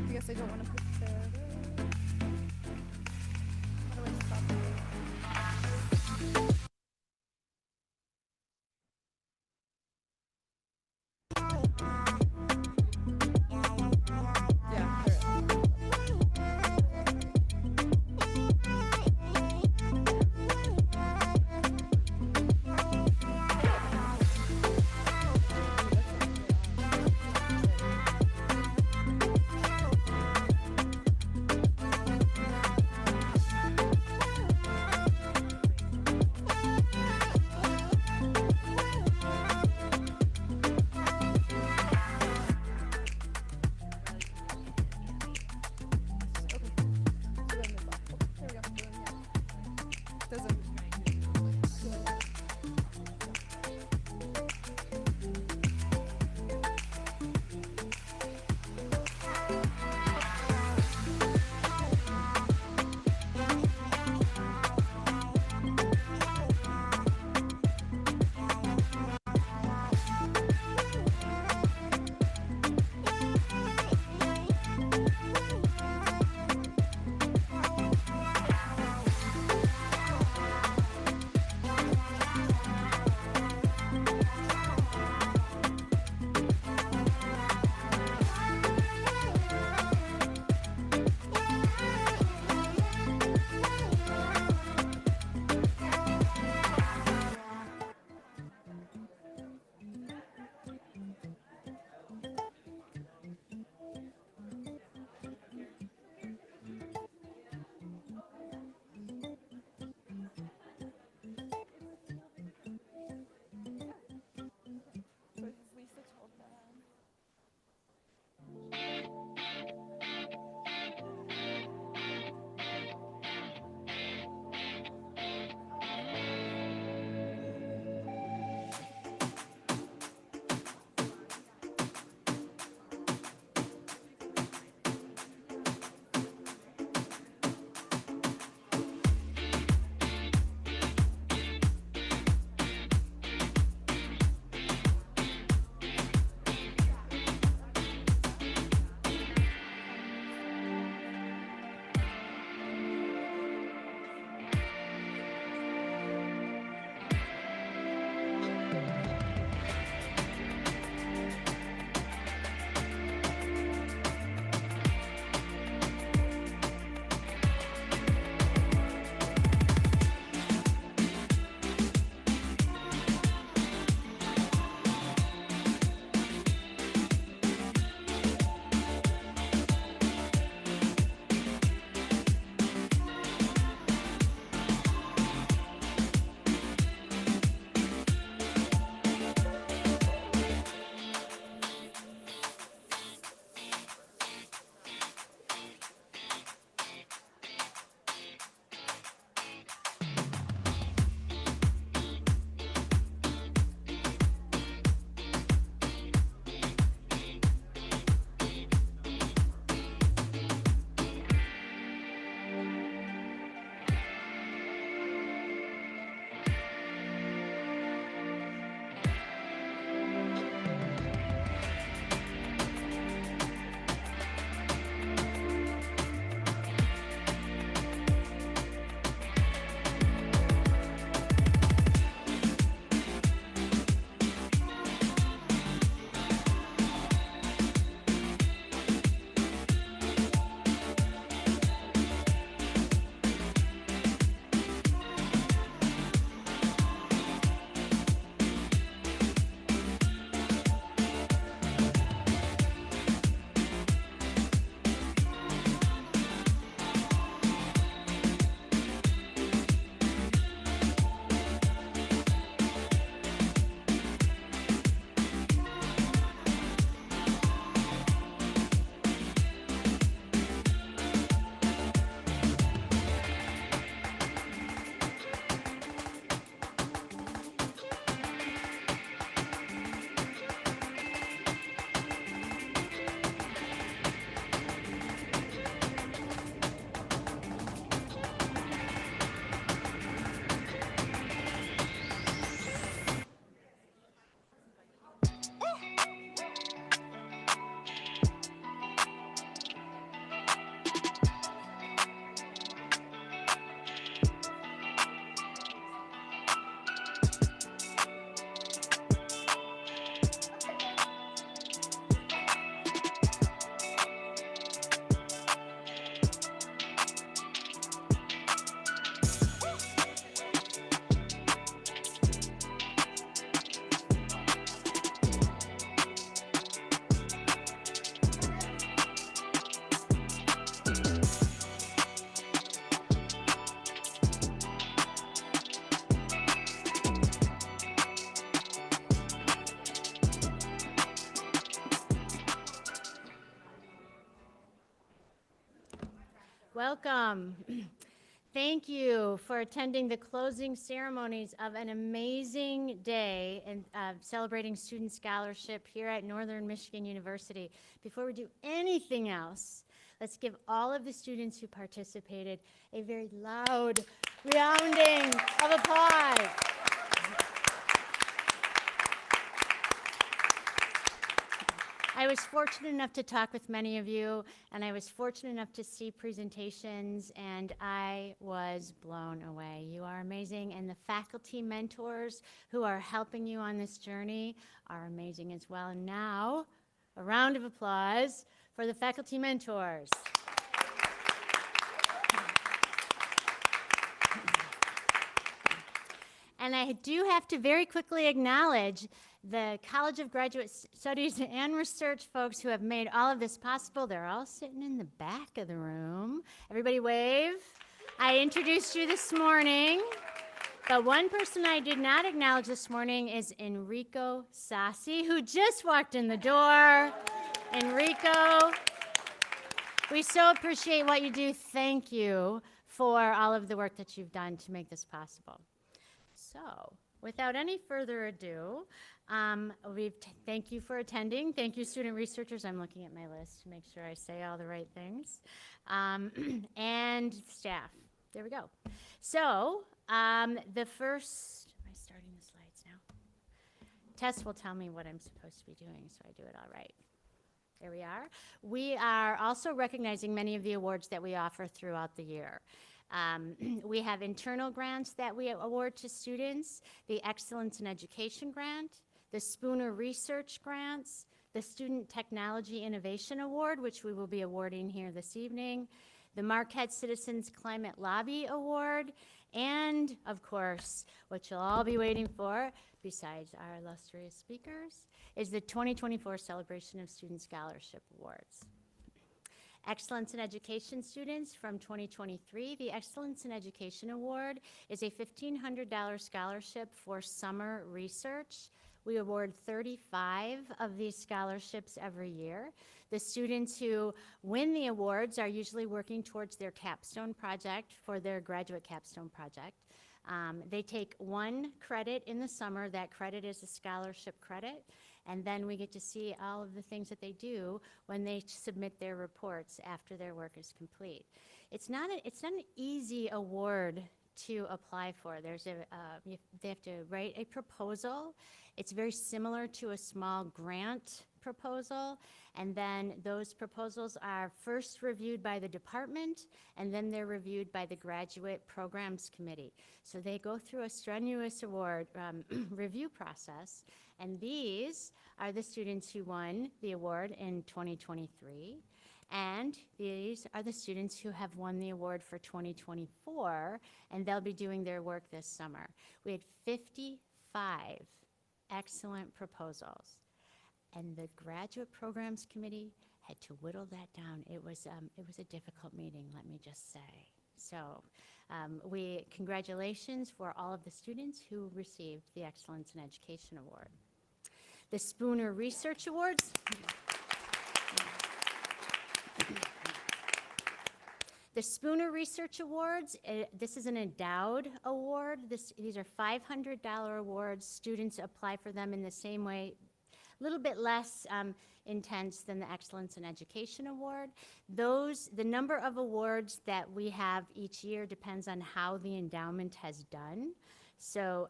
I guess I don't want to put the. How do I stop it? Yeah, Welcome. Thank you for attending the closing ceremonies of an amazing day and celebrating student scholarship here at Northern Michigan University. Before we do anything else, let's give all of the students who participated a very loud resounding of applause. I was fortunate enough to talk with many of you, and I was fortunate enough to see presentations, and I was blown away. You are amazing, and the faculty mentors who are helping you on this journey are amazing as well. And now, a round of applause for the faculty mentors. And I do have to very quickly acknowledge the College of Graduate Studies and Research folks who have made all of this possible. They're all sitting in the back of the room. Everybody wave. I introduced you this morning, but one person I did not acknowledge this morning is Enrico Sassi, who just walked in the door. Enrico, we so appreciate what you do. Thank you for all of the work that you've done to make this possible. So, without any further ado, thank you for attending. Thank you, student researchers. I'm looking at my list to make sure I say all the right things. And staff. There we go. So, the first, am I starting the slides now? Tess will tell me what I'm supposed to be doing, so I do it all right. There we are. We are also recognizing many of the awards that we offer throughout the year. We have internal grants that we award to students, the Excellence in Education Grant, the Spooner Research Grants, the Student Technology Innovation Award, which we will be awarding here this evening, the Marquette Citizens Climate Lobby Award, and, of course, what you'll all be waiting for, besides our illustrious speakers, is the 2024 Celebration of Student Scholarship Awards. Excellence in Education students from 2023, the Excellence in Education Award is a $1,500 scholarship for summer research. We award 35 of these scholarships every year. The students who win the awards are usually working towards their capstone project for their graduate capstone project. They take 1 credit in the summer. That credit is a scholarship credit. And then we get to see all of the things that they do when they submit their reports after their work is complete. It's not an easy award to apply for. They have to write a proposal. It's very similar to a small grant proposal, and then those proposals are first reviewed by the department, and then they're reviewed by the Graduate Programs Committee. So they go through a strenuous award review process, and these are the students who won the award in 2023. And these are the students who have won the award for 2024, and they'll be doing their work this summer. We had 55 excellent proposals, and the Graduate Programs Committee had to whittle that down. It was a difficult meeting, let me just say. So congratulations for all of the students who received the Excellence in Education Award. The Spooner Research Awards. The Spooner Research Awards, this is an endowed award. These are $500 awards. Students apply for them in the same way, a little bit less intense than the Excellence in Education Award. The number of awards that we have each year depends on how the endowment has done. So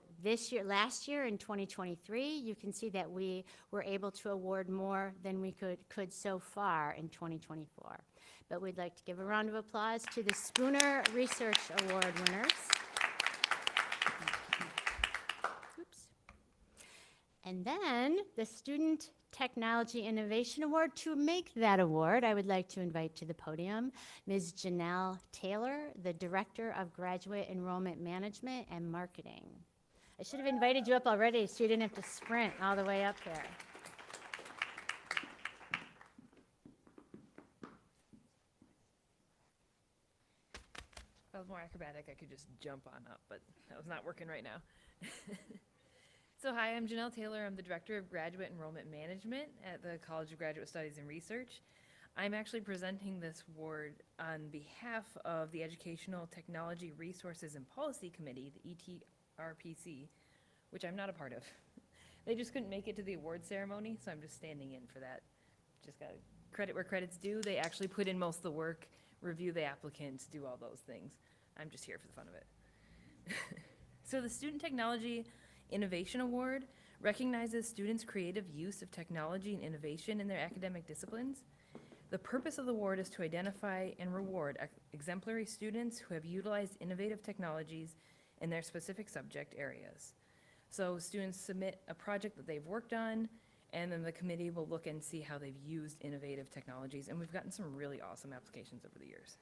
last year in 2023, you can see that we were able to award more than we could so far in 2024. But we'd like to give a round of applause to the Spooner Research Award winners. Oops. And then the Student Technology Innovation Award. To make that award, I would like to invite to the podium Ms. Janelle Taylor, the Director of Graduate Enrollment Management and Marketing. I should have invited you up already so you didn't have to sprint all the way up here. If I was more acrobatic, I could just jump on up, but that was not working right now. So hi, I'm Janelle Taylor. I'm the Director of Graduate Enrollment Management at the College of Graduate Studies and Research. I'm actually presenting this award on behalf of the Educational Technology Resources and Policy Committee, the ETRPC, which I'm not a part of. They just couldn't make it to the award ceremony, so I'm just standing in for that. Just got credit where credit's due. They actually put in most of the work, review the applicants, do all those things. I'm just here for the fun of it. So the Student Technology Innovation Award recognizes students' creative use of technology and innovation in their academic disciplines. The purpose of the award is to identify and reward exemplary students who have utilized innovative technologies in their specific subject areas. So students submit a project that they've worked on, and then the committee will look and see how they've used innovative technologies, and we've gotten some really awesome applications over the years.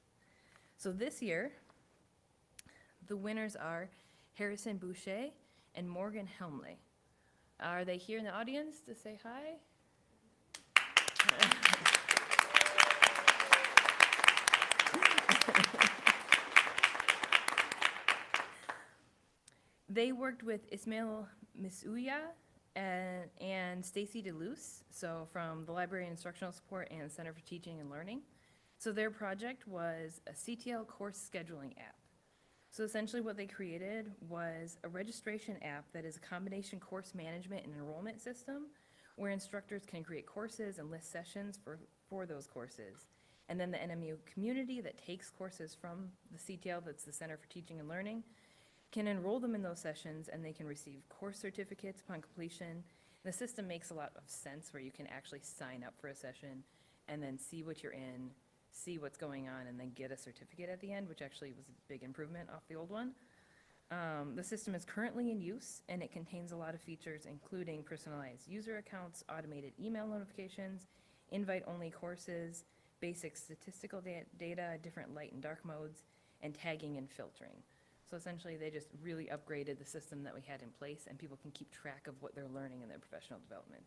So this year, the winners are Harrison Boucher and Morgan Helmley. Are they here in the audience to say hi? They worked with Ismail Misuya and Stacy DeLuce, so from the Library and Instructional Support and Center for Teaching and Learning. So their project was a CTL course scheduling app. So essentially what they created was a registration app that is a combination course management and enrollment system where instructors can create courses and list sessions for those courses. And then the NMU community that takes courses from the CTL, that's the Center for Teaching and Learning, can enroll them in those sessions, and they can receive course certificates upon completion. The system makes a lot of sense where you can actually sign up for a session and then see what you're in, see what's going on, and then get a certificate at the end, which actually was a big improvement off the old one. The system is currently in use, and it contains a lot of features, including personalized user accounts, automated email notifications, invite-only courses, basic statistical data, different light and dark modes, and tagging and filtering. So essentially, they just really upgraded the system that we had in place, and people can keep track of what they're learning in their professional development.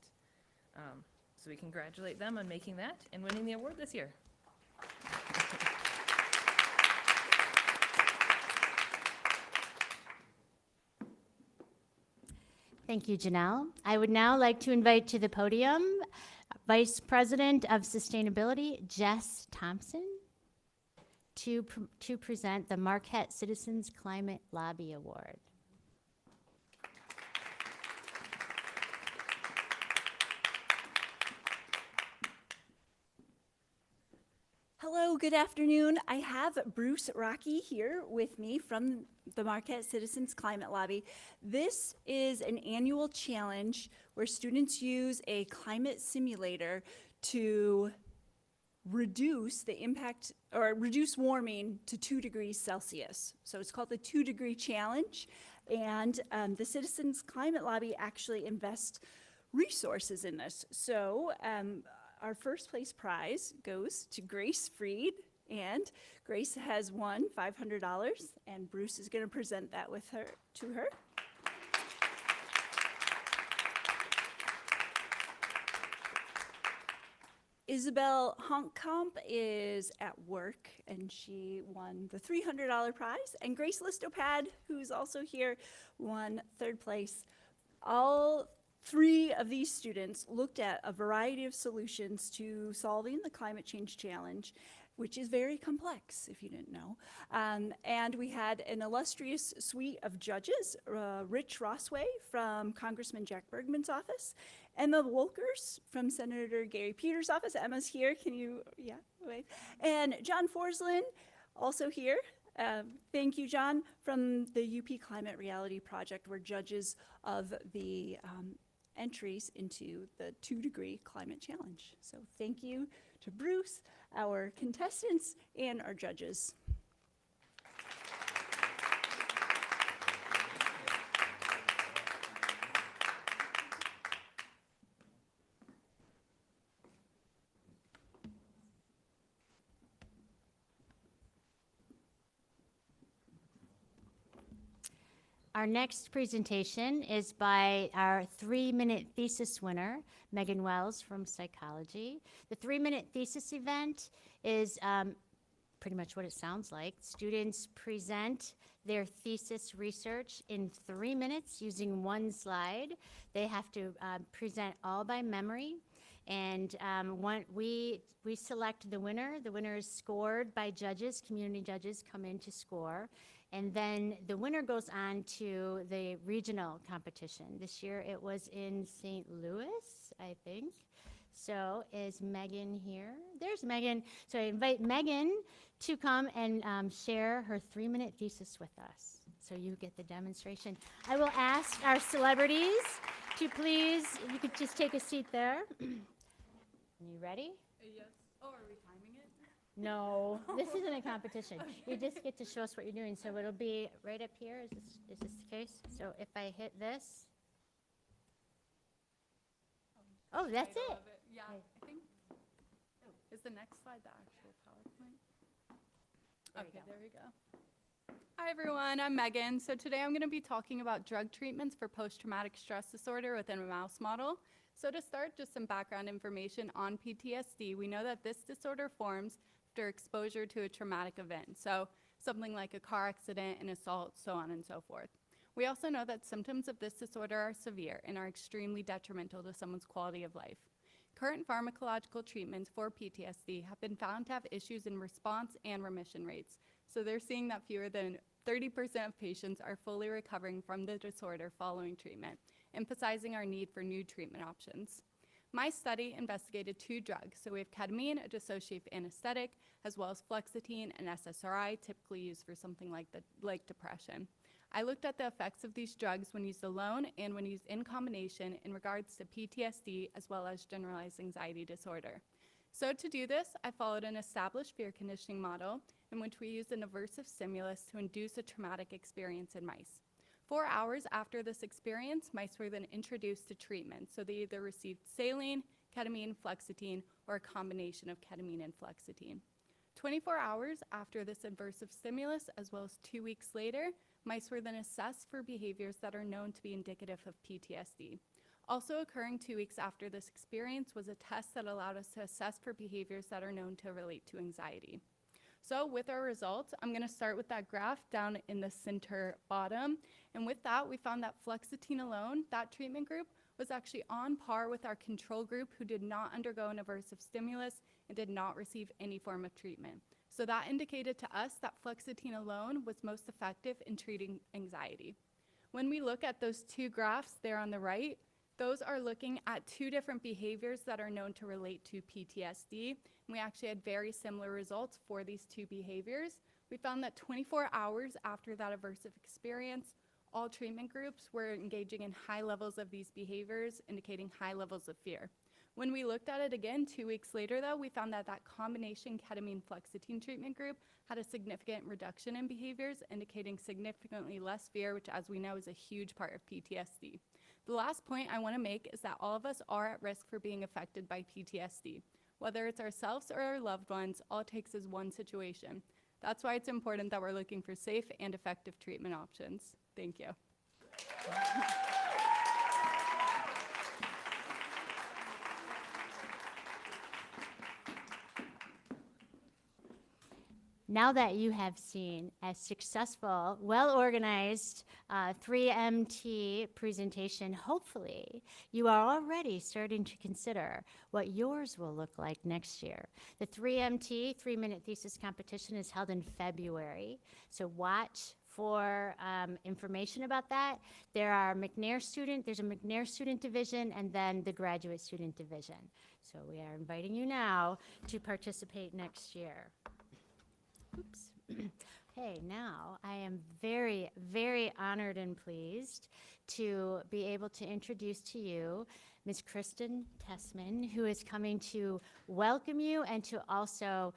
So we congratulate them on making that and winning the award this year. Thank you, Janelle. I would now like to invite to the podium Vice President of Sustainability, Jess Thompson, to present the Marquette Citizens Climate Lobby Award. Hello, good afternoon. I have Bruce Rocky here with me from the Marquette Citizens Climate Lobby. This is an annual challenge where students use a climate simulator to reduce the impact or reduce warming to 2 degrees Celsius. So it's called the 2 Degree Challenge. And the Citizens Climate Lobby actually invests resources in this. So our first place prize goes to Grace Freed, and Grace has won $500, and Bruce is going to present that to her. Isabel Honkkamp is at work, and she won the $300 prize, and Grace Listopad, who's also here, won 3rd place. All 3 of these students looked at a variety of solutions to solving the climate change challenge, which is very complex, if you didn't know. And we had an illustrious suite of judges, Rich Rossway from Congressman Jack Bergman's office, Emma Wolkers from Senator Gary Peters' office. Emma's here, can you, yeah, wave. And John Forslund, also here. Thank you, John, from the UP Climate Reality Project. We're judges of the entries into the 2 Degree Climate Challenge. So thank you to Bruce, our contestants, and our judges. Our next presentation is by our 3-minute thesis winner, Megan Wells from Psychology. The 3-minute thesis event is pretty much what it sounds like. Students present their thesis research in 3 minutes using 1 slide. They have to present all by memory, And we select the winner. The winner is scored by judges. Community judges come in to score. And then the winner goes on to the regional competition. This year it was in St. Louis, I think. So is Megan here? There's Megan. So I invite Megan to come and share her 3-minute thesis with us. So you get the demonstration. I will ask our celebrities to please, you could just take a seat there. You ready? Yes. Oh, are we timing it? No, this isn't a competition. You just get to show us what you're doing. So it'll be right up here. Is this the case? So if I hit this. Oh, that's Title it. of Yeah, Okay. I think. Is the next slide the actual PowerPoint? There you Okay, go. there we go. Hi, everyone. I'm Megan. So today I'm going to be talking about drug treatments for post-traumatic stress disorder within a mouse model. So to start, just some background information on PTSD. We know that this disorder forms after exposure to a traumatic event. So something like a car accident, an assault, so on and so forth. We also know that symptoms of this disorder are severe and are extremely detrimental to someone's quality of life. Current pharmacological treatments for PTSD have been found to have issues in response and remission rates. So they're seeing that fewer than 30% of patients are fully recovering from the disorder following treatment, emphasizing our need for new treatment options. My study investigated 2 drugs. So we have ketamine, a dissociative anesthetic, as well as fluoxetine and SSRI, typically used for something like depression. I looked at the effects of these drugs when used alone and when used in combination in regards to PTSD as well as generalized anxiety disorder. So to do this, I followed an established fear conditioning model in which we used an aversive stimulus to induce a traumatic experience in mice. 4 hours after this experience, mice were then introduced to treatment. So they either received saline, ketamine, fluoxetine, or a combination of ketamine and fluoxetine. 24 hours after this aversive stimulus, as well as 2 weeks later, mice were then assessed for behaviors that are known to be indicative of PTSD. Also occurring 2 weeks after this experience was a test that allowed us to assess for behaviors that are known to relate to anxiety. So with our results, I'm going to start with that graph down in the center bottom. And with that, we found that fluoxetine alone, that treatment group, was actually on par with our control group who did not undergo an aversive stimulus and did not receive any form of treatment. So that indicated to us that fluoxetine alone was most effective in treating anxiety. When we look at those 2 graphs there on the right, those are looking at 2 different behaviors that are known to relate to PTSD. And we actually had very similar results for these 2 behaviors. We found that 24 hours after that aversive experience, all treatment groups were engaging in high levels of these behaviors, indicating high levels of fear. When we looked at it again 2 weeks later, though, we found that that combination ketamine-fluoxetine treatment group had a significant reduction in behaviors, indicating significantly less fear, which, as we know, is a huge part of PTSD. The last point I want to make is that all of us are at risk for being affected by PTSD. Whether it's ourselves or our loved ones, all it takes is one situation. That's why it's important that we're looking for safe and effective treatment options. Thank you. Now that you have seen a successful, well-organized 3MT presentation, hopefully you are already starting to consider what yours will look like next year. The 3MT, 3-minute thesis competition, is held in February, so watch for information about that. There's a McNair student division and then the graduate student division. So we are inviting you now to participate next year. Oops. Okay, now I am very, very honored and pleased to be able to introduce to you Ms. Kristen Tessman, who is coming to welcome you and to also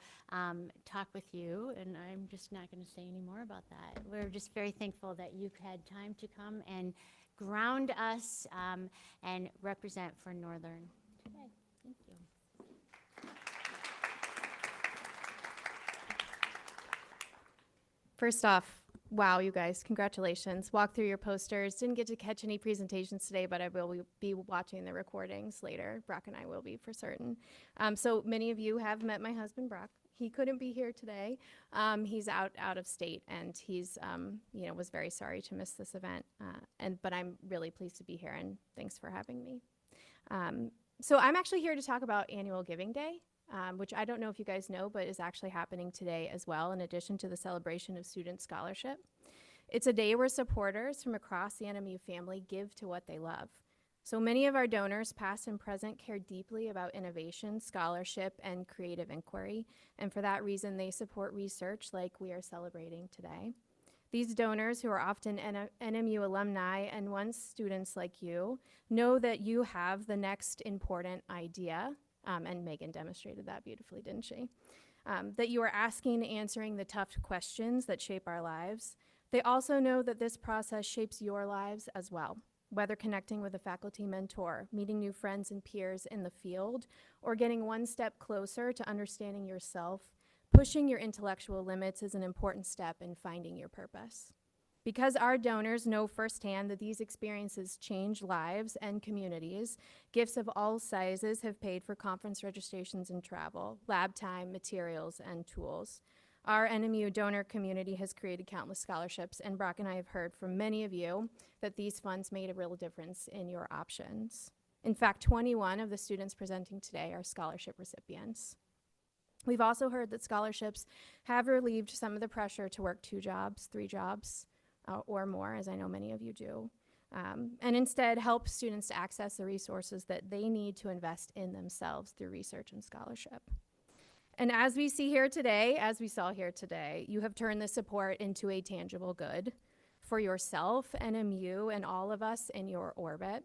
talk with you. And I'm just not going to say any more about that. We're just very thankful that you've had time to come and ground us and represent for Northern today. Thank you. First off, wow, you guys, congratulations. Walk through your posters. Didn't get to catch any presentations today, but I will be watching the recordings later. Brock and I will be for certain. So many of you have met my husband, Brock. He couldn't be here today. He's out of state, and he's, was very sorry to miss this event. But I'm really pleased to be here, and thanks for having me. So I'm actually here to talk about Annual Giving Day, which I don't know if you guys know, but is actually happening today as well, in addition to the celebration of student scholarship. It's a day where supporters from across the NMU family give to what they love. So many of our donors, past and present, care deeply about innovation, scholarship, and creative inquiry, and for that reason, they support research like we are celebrating today. These donors, who are often NMU alumni and once students like you, know that you have the next important idea, and Megan demonstrated that beautifully, didn't she? That you are asking and answering the tough questions that shape our lives. They also know that this process shapes your lives as well, whether connecting with a faculty mentor, meeting new friends and peers in the field, or getting one step closer to understanding yourself. Pushing your intellectual limits is an important step in finding your purpose. Because our donors know firsthand that these experiences change lives and communities, gifts of all sizes have paid for conference registrations and travel, lab time, materials, and tools. Our NMU donor community has created countless scholarships, and Brock and I have heard from many of you that these funds made a real difference in your options. In fact, 21 of the students presenting today are scholarship recipients. We've also heard that scholarships have relieved some of the pressure to work 2 jobs, 3 jobs, or more, as I know many of you do, and instead help students to access the resources that they need to invest in themselves through research and scholarship. And as we see here today, as we saw here today, you have turned this support into a tangible good for yourself, NMU, and all of us in your orbit.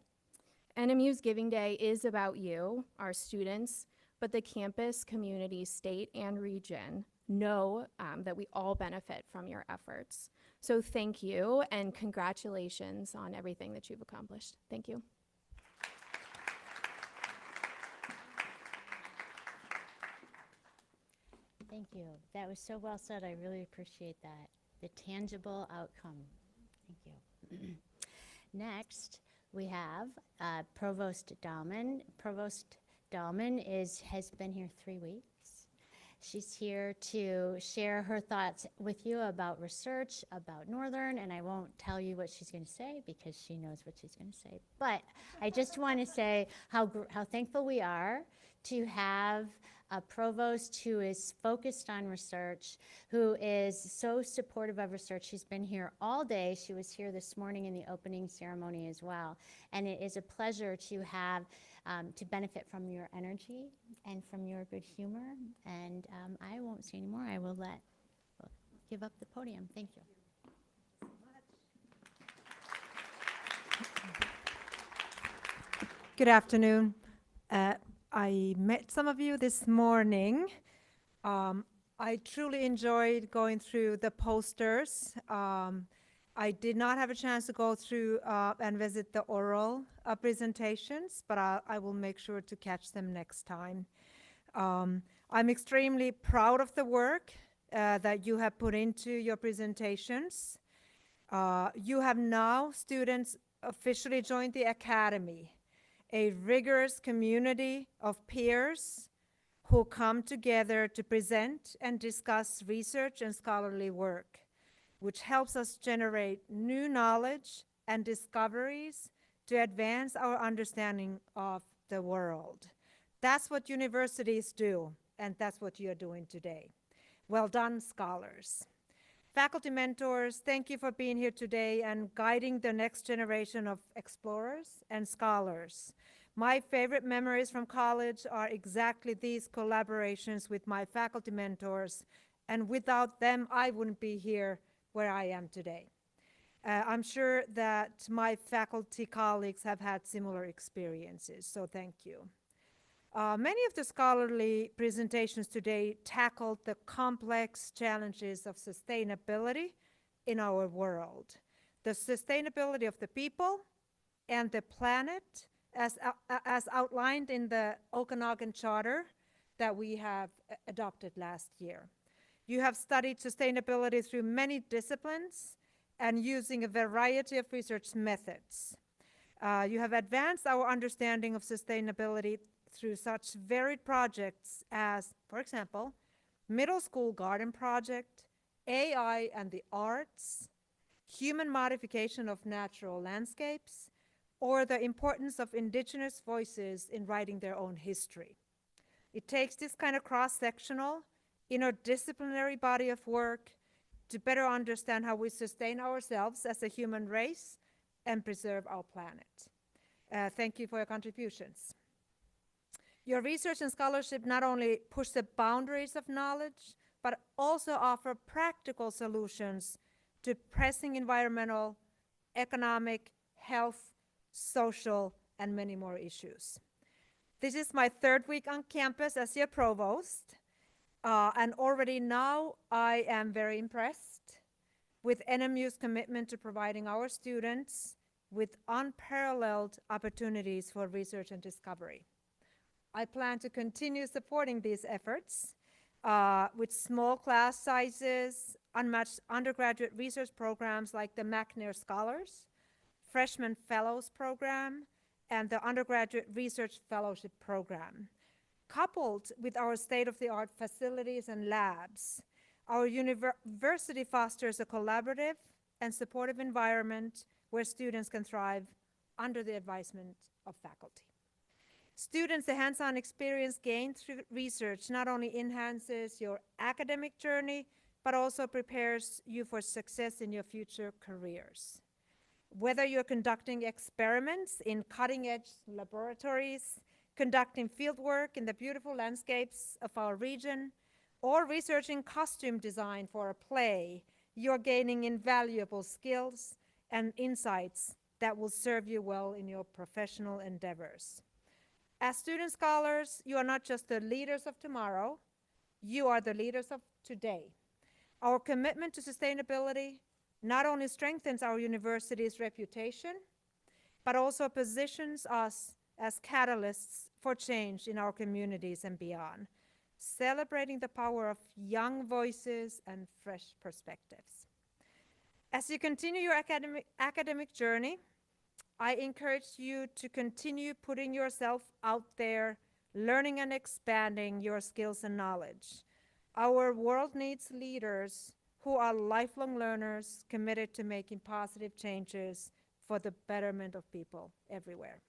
NMU's Giving Day is about you, our students, but the campus, community, state, and region know that we all benefit from your efforts. So thank you and congratulations on everything that you've accomplished. Thank you. Thank you. That was so well said. I really appreciate that. The tangible outcome. Thank you. Next, we have Provost Dahlman. Provost Dahlman has been here 3 weeks. She's here to share her thoughts with you about research, about Northern, and I won't tell you what she's going to say because she knows what she's going to say. But I just want to say how thankful we are to have a provost who is focused on research, who is so supportive of research. She's been here all day. She was here this morning in the opening ceremony as well. And it is a pleasure to have, to benefit from your energy and from your good humor. And I won't say anymore. I will give up the podium. Thank you. Good afternoon. I met some of you this morning. I truly enjoyed going through the posters. I did not have a chance to go through and visit the oral presentations, but I will make sure to catch them next time. I'm extremely proud of the work that you have put into your presentations. You have now, students, officially joined the Academy, a rigorous community of peers who come together to present and discuss research and scholarly work, which helps us generate new knowledge and discoveries to advance our understanding of the world. That's what universities do, and that's what you're doing today. Well done, scholars. Faculty mentors, thank you for being here today and guiding the next generation of explorers and scholars. My favorite memories from college are exactly these collaborations with my faculty mentors, and without them, I wouldn't be here where I am today. I'm sure that my faculty colleagues have had similar experiences, so thank you. Many of the scholarly presentations today tackled the complex challenges of sustainability in our world. The sustainability of the people and the planet as outlined in the Okanagan Charter that we have adopted last year. You have studied sustainability through many disciplines and using a variety of research methods. You have advanced our understanding of sustainability through such varied projects as, for example, Middle School Garden Project, AI and the Arts, Human Modification of Natural Landscapes, or the importance of indigenous voices in writing their own history. It takes this kind of cross-sectional, interdisciplinary body of work to better understand how we sustain ourselves as a human race and preserve our planet. Thank you for your contributions. Your research and scholarship not only push the boundaries of knowledge, but also offer practical solutions to pressing environmental, economic, health, social, and many more issues. This is my third week on campus as your provost, and already now I am very impressed with NMU's commitment to providing our students with unparalleled opportunities for research and discovery. I plan to continue supporting these efforts with small class sizes, unmatched undergraduate research programs like the McNair Scholars, Freshman Fellows Program, and the Undergraduate Research Fellowship Program. Coupled with our state-of-the-art facilities and labs, our university fosters a collaborative and supportive environment where students can thrive under the advisement of faculty. Students, the hands-on experience gained through research not only enhances your academic journey, but also prepares you for success in your future careers. Whether you're conducting experiments in cutting-edge laboratories, conducting fieldwork in the beautiful landscapes of our region, or researching costume design for a play, you're gaining invaluable skills and insights that will serve you well in your professional endeavors. As student scholars, you are not just the leaders of tomorrow, you are the leaders of today. Our commitment to sustainability not only strengthens our university's reputation, but also positions us as catalysts for change in our communities and beyond, celebrating the power of young voices and fresh perspectives. As you continue your academic journey, I encourage you to continue putting yourself out there, learning and expanding your skills and knowledge. Our world needs leaders who are lifelong learners committed to making positive changes for the betterment of people everywhere.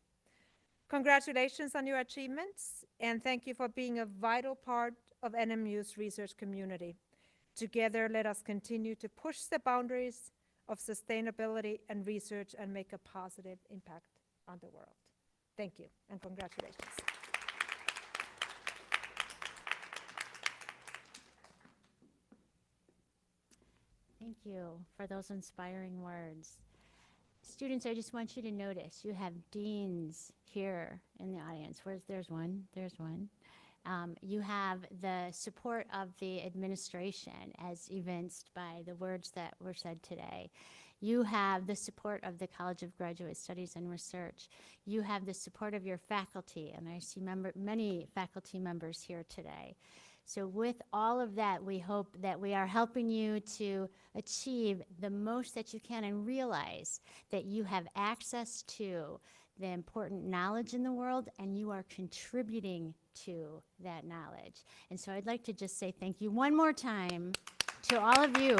Congratulations on your achievements, and thank you for being a vital part of NMU's research community. Together, let us continue to push the boundaries of sustainability and research and make a positive impact on the world. Thank you, and congratulations. Thank you for those inspiring words. Students, I just want you to notice you have deans here in the audience. There's one. You have the support of the administration as evinced by the words that were said today. You have the support of the College of Graduate Studies and Research. You have the support of your faculty, and I see many faculty members here today. So with all of that, we hope that we are helping you to achieve the most that you can and realize that you have access to the important knowledge in the world and you are contributing to that knowledge. And so I'd like to just say thank you one more time to all of you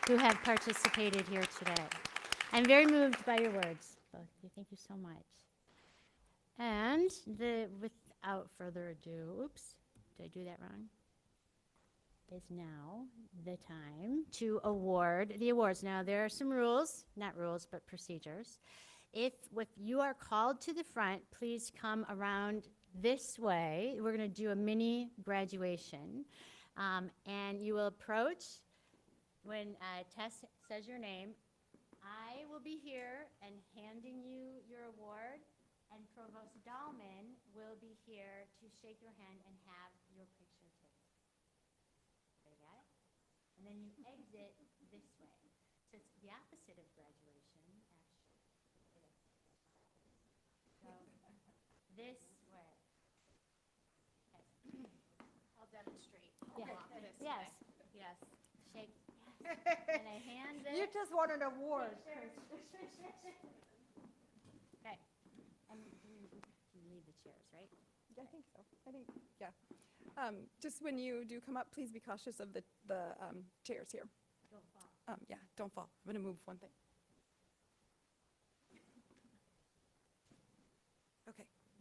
who have participated here today. I'm very moved by your words, both of you. Thank you so much. And without further ado, oops, did I do that wrong? Is now the time to award the awards. Now, there are some rules, not rules, but procedures. If you are called to the front, please come around this way. We're going to do a mini graduation. And you will approach when Tess says your name. I will be here and handing you your award, and Provost Dahlman will be here to shake your hand and have your picture taken. Got it? And then you exit this way. So it's the opposite of graduation, actually. So this way. Okay. I'll demonstrate. Yeah. This Yes. way. Yes. Shake. Yes. And I hand it. You just won an award. Okay. And you leave the chairs, right? I think so. Yeah. Just when you do come up, please be cautious of the chairs here. Don't fall. Yeah, don't fall. I'm going to move one thing.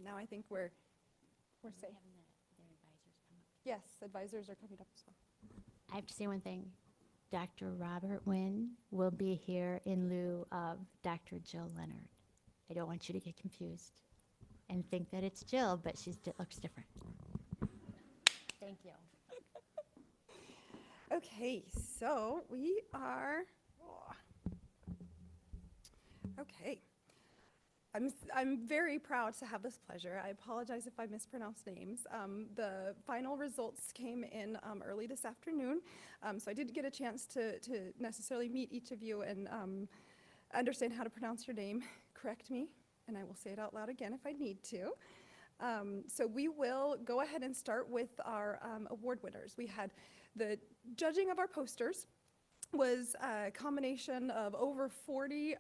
now I think we're safe. Yes, advisors are coming up as well. I have to say one thing. Dr. Robert Wynn will be here in lieu of Dr. Jill Leonard. I don't want you to get confused and think that it's Jill, but looks different. Thank you. Okay, so we are, okay. I'm very proud to have this pleasure. I apologize if I mispronounce names. The final results came in early this afternoon, so I didn't get a chance to necessarily meet each of you and understand how to pronounce your name. Correct me, and I will say it out loud again if I need to. So we will go ahead and start with our award winners. We had the judging of our posters was a combination of over 40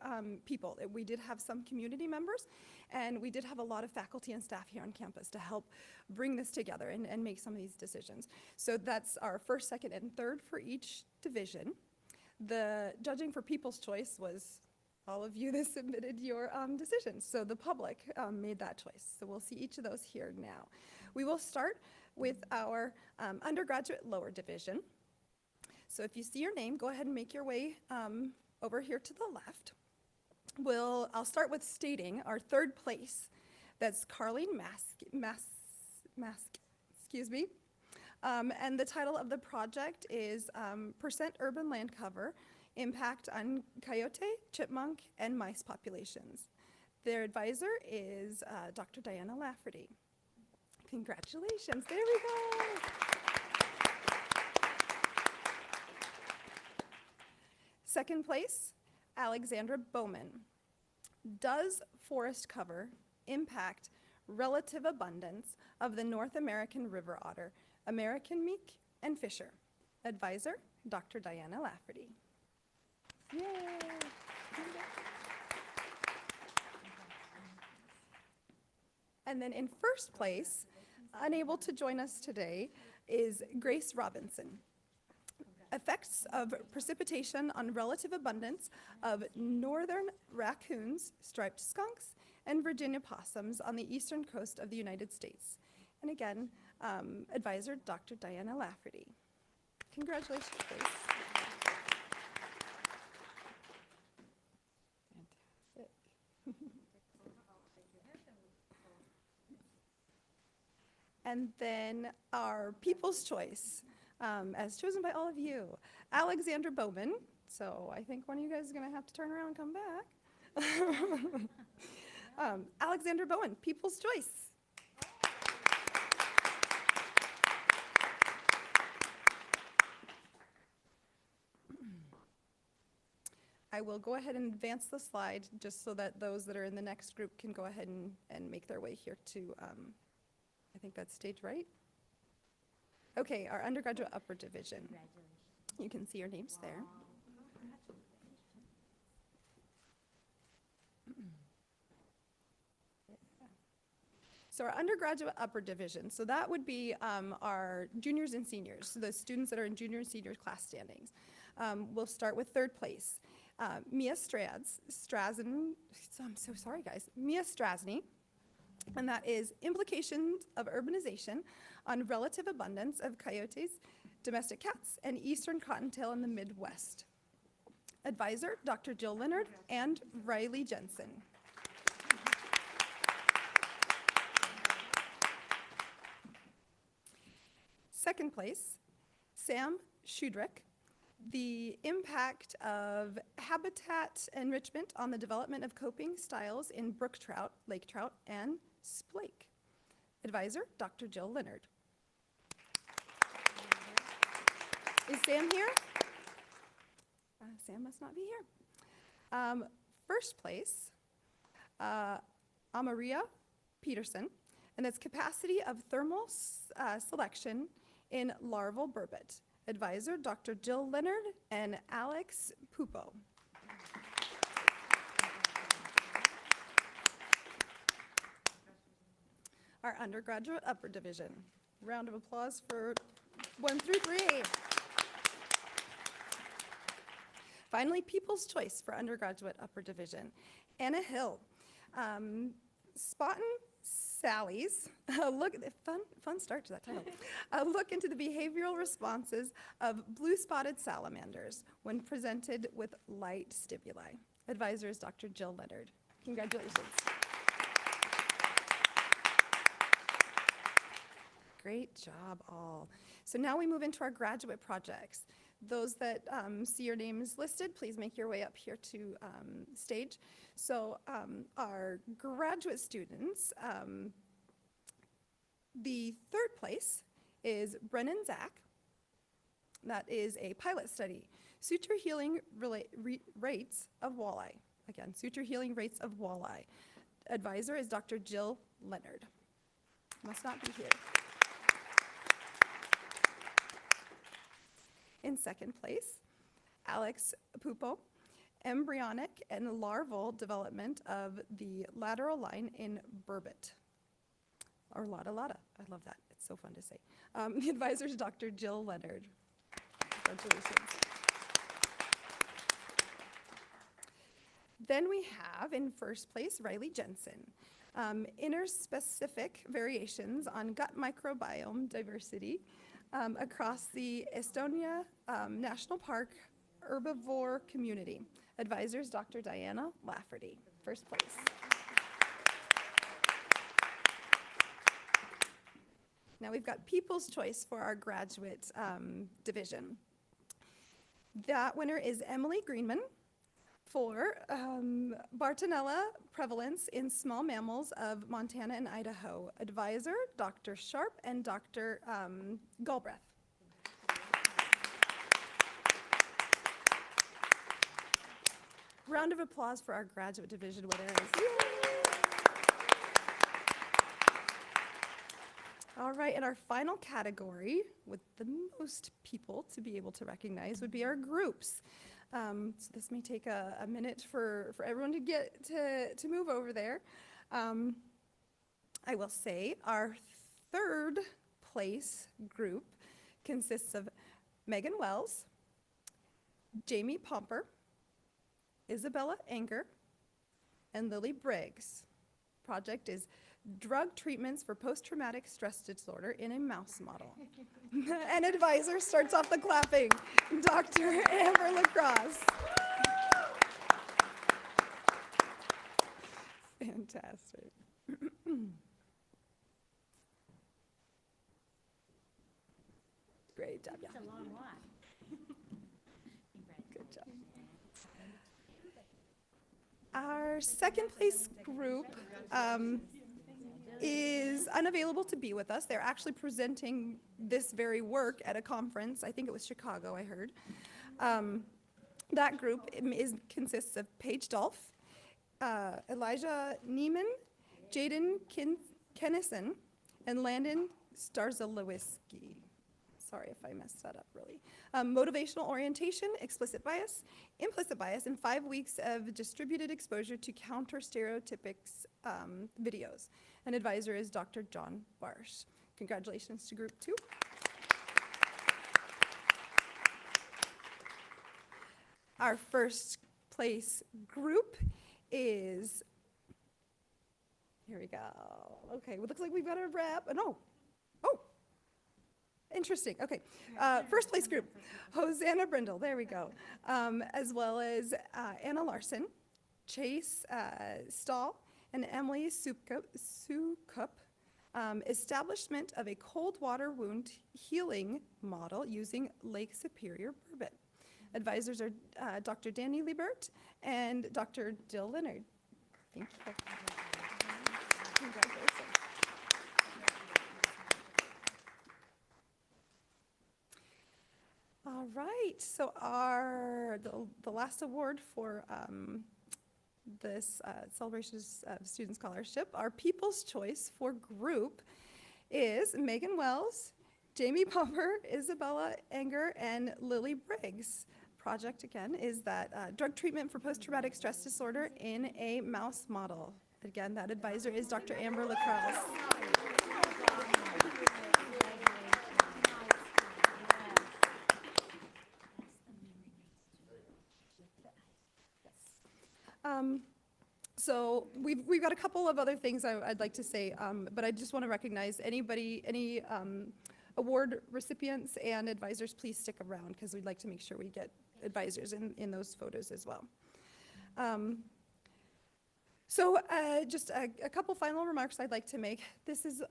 people. We did have some community members, and we did have a lot of faculty and staff here on campus to help bring this together and make some of these decisions. So that's our first, second, and third for each division. The judging for People's Choice was all of you that submitted your decisions. So the public made that choice. So we'll see each of those here now. We will start with our undergraduate lower division. So if you see your name, go ahead and make your way over here to the left. I'll start with stating our third place. That's Carlene Mask, excuse me. And the title of the project is Percent Urban Land Cover, Impact on Coyote, Chipmunk, and Mice Populations. Their advisor is Dr. Diana Lafferty. Congratulations, there we go. Second place, Alexandra Bowman. Does forest cover impact relative abundance of the North American river otter, American mink, and fisher? Advisor, Dr. Diana Lafferty. Yay! And then in first place, unable to join us today, is Grace Robinson. Effects of precipitation on relative abundance of northern raccoons, striped skunks, and Virginia possums on the eastern coast of the United States. And again, advisor Dr. Diana Lafferty. Congratulations, Grace. And then our People's Choice, as chosen by all of you, Alexandra Bowman. So I think one of you guys is going to have to turn around and come back. Alexandra Bowen, People's Choice. I will go ahead and advance the slide just so that those that are in the next group can go ahead and make their way here to, I think that's stage right. Okay, our undergraduate upper division. You can see your names there. So our undergraduate upper division, so that would be our juniors and seniors, so the students that are in junior and senior class standings. We'll start with third place. Mia Strasny, I'm so sorry guys, Mia Strasny, and that is Implications of Urbanization on Relative Abundance of Coyotes, Domestic Cats, and Eastern Cottontail in the Midwest. Advisor, Dr. Jill Leonard and Riley Jensen. Second place, Sam Schudrick, the impact of habitat enrichment on the development of coping styles in brook trout, lake trout, and splake. Advisor, Dr. Jill Leonard. Is Sam here? Sam must not be here. First place, Amaria Peterson, and that's capacity of thermal selection in larval burbot. Advisor, Dr. Jill Leonard and Alex Pupo. Our undergraduate upper division. Round of applause for 1 through 3. Finally, People's Choice for undergraduate upper division. Anna Hill, Spotton Sally's, fun start to that title. A look into the behavioral responses of blue-spotted salamanders when presented with light stimuli. Advisor is Dr. Jill Leonard. Congratulations. Great job, all. So now we move into our graduate projects. Those that see your names listed, please make your way up here to stage. So our graduate students, the third place is Brennan Zach. That is a pilot study, suture healing rates of walleye. Again, suture healing rates of walleye. Advisor is Dr. Jill Leonard. Must not be here. In second place, Alex Pupo, embryonic and larval development of the lateral line in burbot, or lada lada. I love that. It's so fun to say. The advisor is Dr. Jill Leonard. Congratulations. Then we have in first place Riley Jensen, interspecific variations on gut microbiome diversity across the Estonia National Park herbivore community. Advisors, Dr. Diana Lafferty, first place. Now we've got People's Choice for our graduate division. That winner is Emily Greenman for Bartonella prevalence in small mammals of Montana and Idaho. Advisor, Dr. Sharp and Dr. Galbraith. Round of applause for our graduate division winners. All right, and our final category with the most people to be able to recognize would be our groups. So this may take a minute for everyone to get to move over there. I will say our third place group consists of Megan Wells, Jamie Pomper, Isabella Anger, and Lily Briggs. Project is drug treatments for post-traumatic stress disorder in a mouse model. And advisor starts off the clapping, Dr. Amber Lacrosse. Fantastic. Great job, yeah. It's a long walk. Good job. Our second place group is unavailable to be with us. They're actually presenting this very work at a conference. I think it was Chicago, I heard. That group consists of Paige Dolph, Elijah Neiman, Jaden Kennison, and Landon Starzalewiski. Sorry if I messed that up, really. Motivational orientation, explicit bias, implicit bias, and 5 weeks of distributed exposure to counter stereotypics videos. An advisor is Dr. John Barsh. Congratulations to group 2. Our first place group is, here we go. Okay, well, looks like we've got a wrap. No. Oh. Interesting. Okay. First place group, Hosanna Brindle. There we go. As well as Anna Larson, Chase Stahl, and Emily Sukup. Establishment of a cold water wound healing model using Lake Superior burbot. Advisors are Dr. Danny Liebert and Dr. Jill Leonard. Thank you. Congratulations. All right, so the last award for this Celebration of Student Scholarship, our People's Choice for group is Megan Wells, Jamie Pomper, Isabella Anger, and Lily Briggs. Project, again, is that drug treatment for post-traumatic stress disorder in a mouse model. Again, that advisor is Dr. Amber Lacrosse. So we've got a couple of other things I'd like to say, but I just want to recognize any award recipients and advisors, please stick around because we'd like to make sure we get advisors in those photos as well. Just a couple final remarks I'd like to make. This is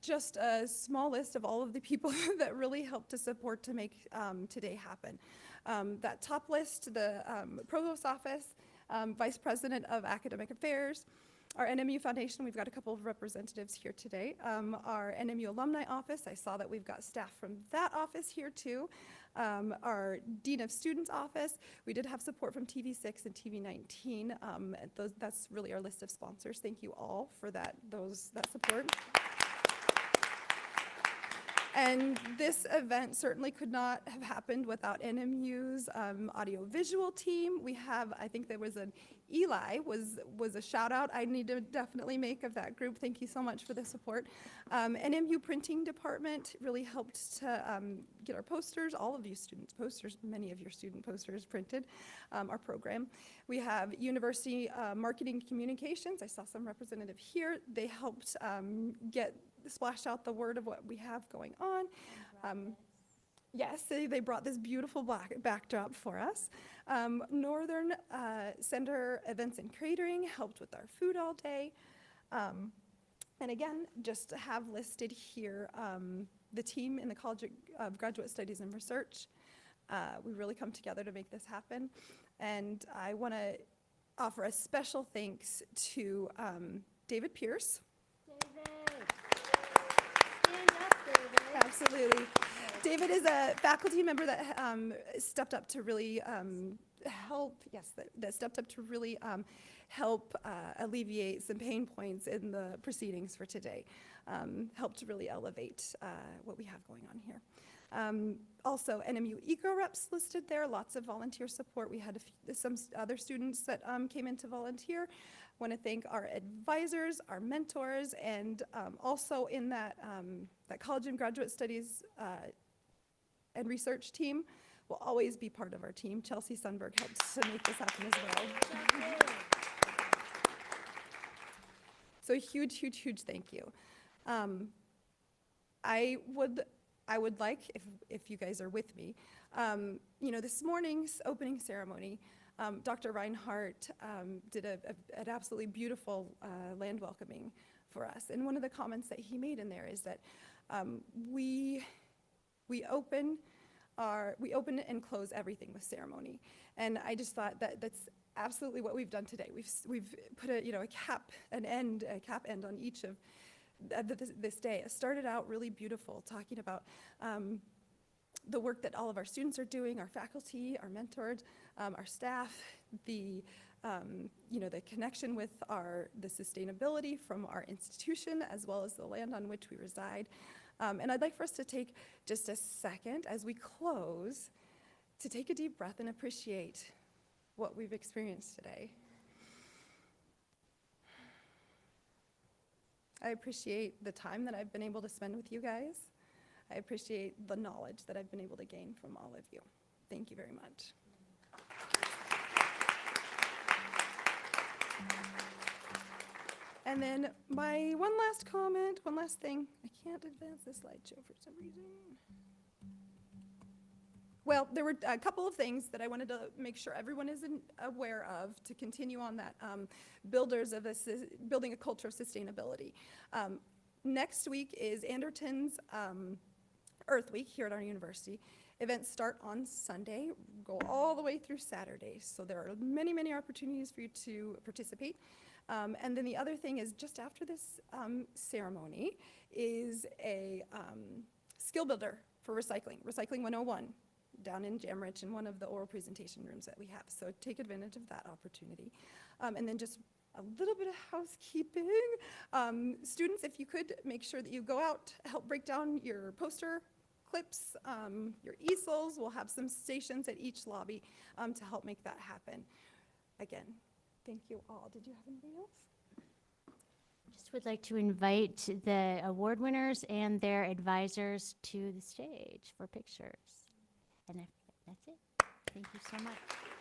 just a small list of all of the people that really helped to support to make today happen. That top list, the Provost's Office, Vice President of Academic Affairs, our NMU Foundation, we've got a couple of representatives here today. Our NMU Alumni Office, I saw that we've got staff from that office here too. Our Dean of Students Office, we did have support from TV6 and TV19. That's really our list of sponsors. Thank you all for that support. And this event certainly could not have happened without NMU's audiovisual team. We have, I think there was an Eli was a shout out I need to definitely make of that group. Thank you so much for the support. NMU printing department really helped to get our posters, all of you students' posters, many of your student posters printed, our program. We have University Marketing Communications. I saw some representative here. They helped splash out the word of what we have going on. Yes, they brought this beautiful backdrop for us. Northern Center Events and Catering helped with our food all day. And again, just to have listed here the team in the College of Graduate Studies and Research. We really come together to make this happen. And I want to offer a special thanks to David Pierce. Absolutely. David is a faculty member that stepped up to really help, that stepped up to really help alleviate some pain points in the proceedings for today. Helped to really elevate what we have going on here. Also, NMU Eco Reps listed there, lots of volunteer support. We had some other students that came in to volunteer. Want to thank our advisors, our mentors, and also in that College and Graduate Studies and Research team will always be part of our team. Chelsea Sundberg helps to make this happen as well. So huge, huge, huge thank you. I would like, if you guys are with me, this morning's opening ceremony, Dr. Reinhardt did an absolutely beautiful land welcoming for us. And one of the comments that he made in there is that we open and close everything with ceremony. And I just thought that that's absolutely what we've done today. We've put a cap end on each of this day. It started out really beautiful, talking about the work that all of our students are doing, our faculty, our mentors, our staff, the connection with the sustainability from our institution, as well as the land on which we reside. And I'd like for us to take just a second as we close to take a deep breath and appreciate what we've experienced today. I appreciate the time that I've been able to spend with you guys. I appreciate the knowledge that I've been able to gain from all of you. Thank you very much. And then my one last comment, one last thing. I can't advance this slideshow for some reason. Well, there were a couple of things that I wanted to make sure everyone is aware of to continue on that building a culture of sustainability. Next week is Anderton's Earth Week here at our university. Events start on Sunday, go all the way through Saturday. So there are many, many opportunities for you to participate. And then the other thing is just after this ceremony is a skill builder for recycling, Recycling 101, down in Jamrich in one of the oral presentation rooms that we have. So take advantage of that opportunity. And then just a little bit of housekeeping. Students, if you could make sure that you go out, help break down your poster clips, your easels. We'll have some stations at each lobby to help make that happen. Again, thank you all. Did you have anything else? Just would like to invite the award winners and their advisors to the stage for pictures. And that's it. Thank you so much.